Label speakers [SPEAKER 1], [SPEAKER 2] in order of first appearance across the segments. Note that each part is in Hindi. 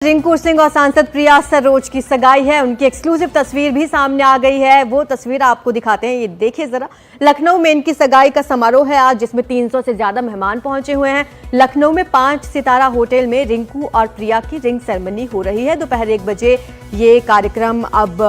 [SPEAKER 1] रिंकू सिंह और सांसद प्रिया सरोज की सगाई है। उनकी एक्सक्लूसिव तस्वीर भी सामने आ गई है। वो तस्वीर आपको दिखाते हैं, ये देखिए जरा। लखनऊ में इनकी सगाई का समारोह है आज, जिसमें 300 से ज्यादा मेहमान पहुंचे हुए हैं। लखनऊ में 5 सितारा होटल में रिंकू और प्रिया की रिंग सेरेमनी हो रही है। दोपहर 1 बजे ये कार्यक्रम अब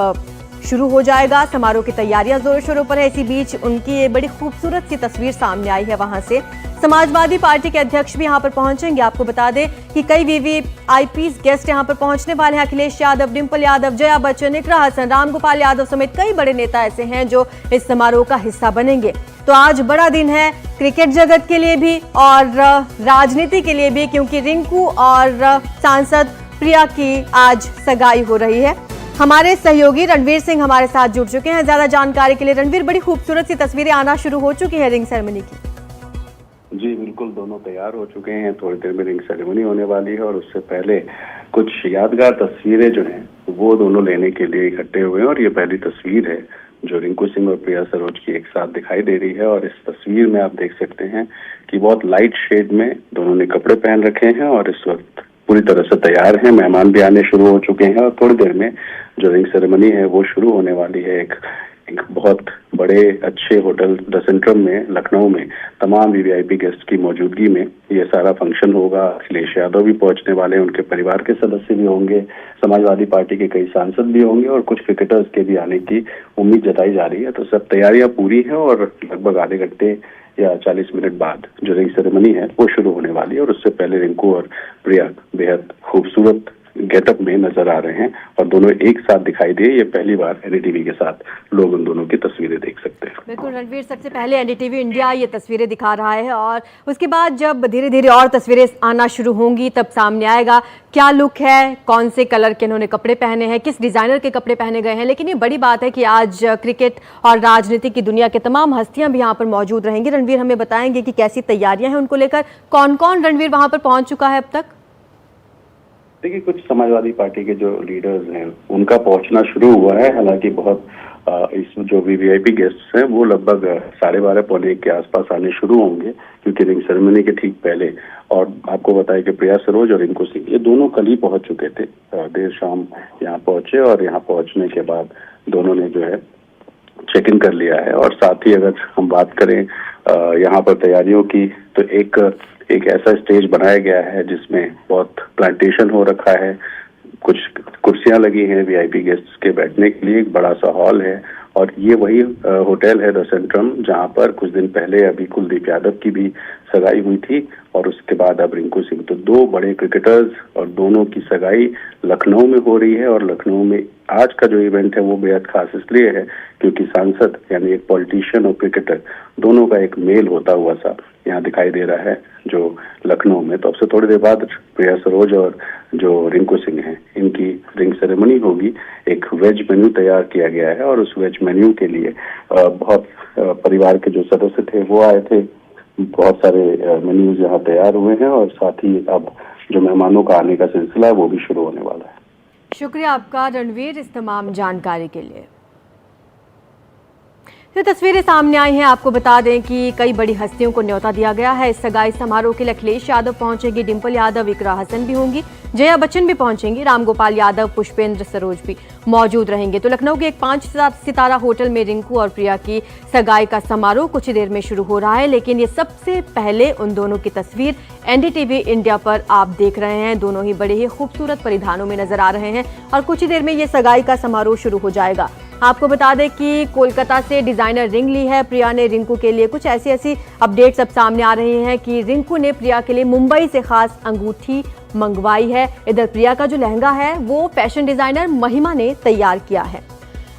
[SPEAKER 1] शुरू हो जाएगा। समारोह की तैयारियां जोरों शोरों पर है। इसी बीच उनकी ये बड़ी खूबसूरत सी तस्वीर सामने आई है। वहां से समाजवादी पार्टी के अध्यक्ष भी यहां पर पहुंचेंगे। आपको बता दें कि कई वीवीआईपी गेस्ट यहां पर पहुंचने वाले हैं। अखिलेश यादव, डिंपल यादव, जया बच्चन, इकरा हसन, रामगोपाल यादव समेत कई बड़े नेता ऐसे हैं जो इस समारोह का हिस्सा बनेंगे। तो आज बड़ा दिन है क्रिकेट जगत के लिए भी और राजनीति के लिए भी, क्योंकि रिंकू और सांसद प्रिया की आज सगाई हो रही है। हमारे सहयोगी रणवीर सिंह हमारे साथ जुड़ चुके हैं ज्यादा जानकारी के लिए। रणवीर, बड़ी खूबसूरत सी तस्वीरें आना शुरू हो चुकी है रिंग सेरेमनी की।
[SPEAKER 2] जी बिल्कुल, दोनों तैयार हो चुके हैं। थोड़ी देर में रिंग सेरेमनी होने वाली है और उससे पहले कुछ यादगार तस्वीरें जो हैं वो दोनों लेने के लिए इकट्ठे हुए हैं। और ये पहली तस्वीर है जो रिंकू सिंह और प्रिया सरोज की एक साथ दिखाई दे रही है। और इस तस्वीर में आप देख सकते हैं कि बहुत लाइट शेड में दोनों ने कपड़े पहन रखे हैं और इस वक्त पूरी तरह से तैयार हैं। मेहमान भी आने शुरू हो चुके हैं और थोड़ी देर में जो रिंग सेरेमनी है वो शुरू होने वाली है। एक बहुत बड़े अच्छे होटल द सेंट्रम में लखनऊ में तमाम वीवीआईपी गेस्ट की मौजूदगी में ये सारा फंक्शन होगा। अखिलेश यादव भी पहुंचने वाले हैं, उनके परिवार के सदस्य भी होंगे, समाजवादी पार्टी के कई सांसद भी होंगे और कुछ क्रिकेटर्स के भी आने की उम्मीद जताई जा रही है। तो सब तैयारियां पूरी है और लगभग आधे घंटे या 40 मिनट बाद जो रिंग सेरेमनी है वो शुरू होने वाली है। और उससे पहले रिंकू और प्रिया बेहद खूबसूरत गेटअप में नजर आ रहे हैं और दोनों एक साथ दिखाई दिए। ये पहली बार एनडीटीवी के साथ लोग उन दोनों की तस्वीरें देख सकते हैं।
[SPEAKER 1] बिल्कुल रणवीर, सबसे पहले एनडीटीवी इंडिया ये तस्वीरें दिखा रहा है और उसके बाद जब धीरे धीरे और तस्वीरें आना शुरू होंगी तब सामने आएगा क्या लुक है, कौन से कलर के इन्होंने कपड़े पहने हैं, किस डिजाइनर के कपड़े पहने गए हैं। लेकिन ये बड़ी बात है कि आज क्रिकेट और राजनीति की दुनिया के तमाम हस्तियां भी यहाँ पर मौजूद रहेंगी। रणवीर हमें बताएंगे कि कैसी तैयारियां हैं उनको लेकर, कौन कौन रणवीर वहां पर पहुंच चुका है अब तक।
[SPEAKER 2] देखिए, कुछ समाजवादी पार्टी के जो लीडर्स हैं उनका पहुंचना शुरू हुआ है। हालांकि बहुत इस जो वीवीआईपी गेस्ट्स हैं वो लगभग 12:30 पौने 1 के आसपास आने शुरू होंगे, क्योंकि रिंग सेरेमनी के ठीक पहले। और आपको बताया कि प्रिया सरोज और रिंकू सिंह ये दोनों कल ही पहुंच चुके थे, देर शाम यहाँ पहुंचे और यहाँ पहुंचने के बाद दोनों ने जो है चेक इन कर लिया है। और साथ ही अगर हम बात करें यहाँ पर तैयारियों की, तो एक ऐसा स्टेज बनाया गया है जिसमें बहुत प्लांटेशन हो रखा है, कुछ कुर्सियां लगी हैं वीआईपी गेस्ट्स के बैठने के लिए, एक बड़ा सा हॉल है। और ये वही होटल है द सेंट्रम जहां पर कुछ दिन पहले अभी कुलदीप यादव की भी सगाई हुई थी और उसके बाद अब रिंकू सिंह। तो 2 बड़े क्रिकेटर्स और दोनों की सगाई लखनऊ में हो रही है। और लखनऊ में आज का जो इवेंट है वो बेहद खास इसलिए है क्योंकि सांसद यानी एक पॉलिटिशियन और क्रिकेटर दोनों का एक मेल होता हुआ सा यहाँ दिखाई दे रहा है जो लखनऊ में। तो अब से थोड़ी देर बाद प्रिया सरोज और जो रिंकू सिंह हैं इनकी रिंग सेरेमनी होगी। एक वेज मेन्यू तैयार किया गया है और उस वेज मेन्यू के लिए बहुत परिवार के जो सदस्य थे वो आए थे। बहुत सारे मेन्यूज यहाँ तैयार हुए हैं और साथ ही अब जो मेहमानों का आने का सिलसिला है वो भी शुरू होने वाला है।
[SPEAKER 1] शुक्रिया आपका रणवीर इस तमाम जानकारी के लिए। तो तस्वीरें सामने आई हैं। आपको बता दें कि कई बड़ी हस्तियों को न्योता दिया गया है। इस सगाई समारोह के लिए अखिलेश यादव पहुंचेंगे, डिंपल यादव, इकरा हसन भी होंगी, जया बच्चन भी पहुंचेंगी, रामगोपाल यादव, पुष्पेंद्र सरोज भी मौजूद रहेंगे। तो लखनऊ के एक 5 सितारा होटल में रिंकू और प्रिया की सगाई का समारोह कुछ ही देर में शुरू हो रहा है। लेकिन ये सबसे पहले उन दोनों की तस्वीर एनडीटीवी इंडिया पर आप देख रहे हैं। दोनों ही बड़े ही खूबसूरत परिधानों में नजर आ रहे हैं और कुछ ही देर में ये सगाई का समारोह शुरू हो जाएगा। आपको बता दें कि कोलकाता से डिजाइनर रिंग ली है प्रिया ने रिंकू के लिए। कुछ ऐसी अपडेट्स अब सामने आ रही हैं कि रिंकू ने प्रिया के लिए मुंबई से खास अंगूठी मंगवाई है। इधर प्रिया का जो लहंगा है वो फैशन डिजाइनर महिमा ने तैयार किया है।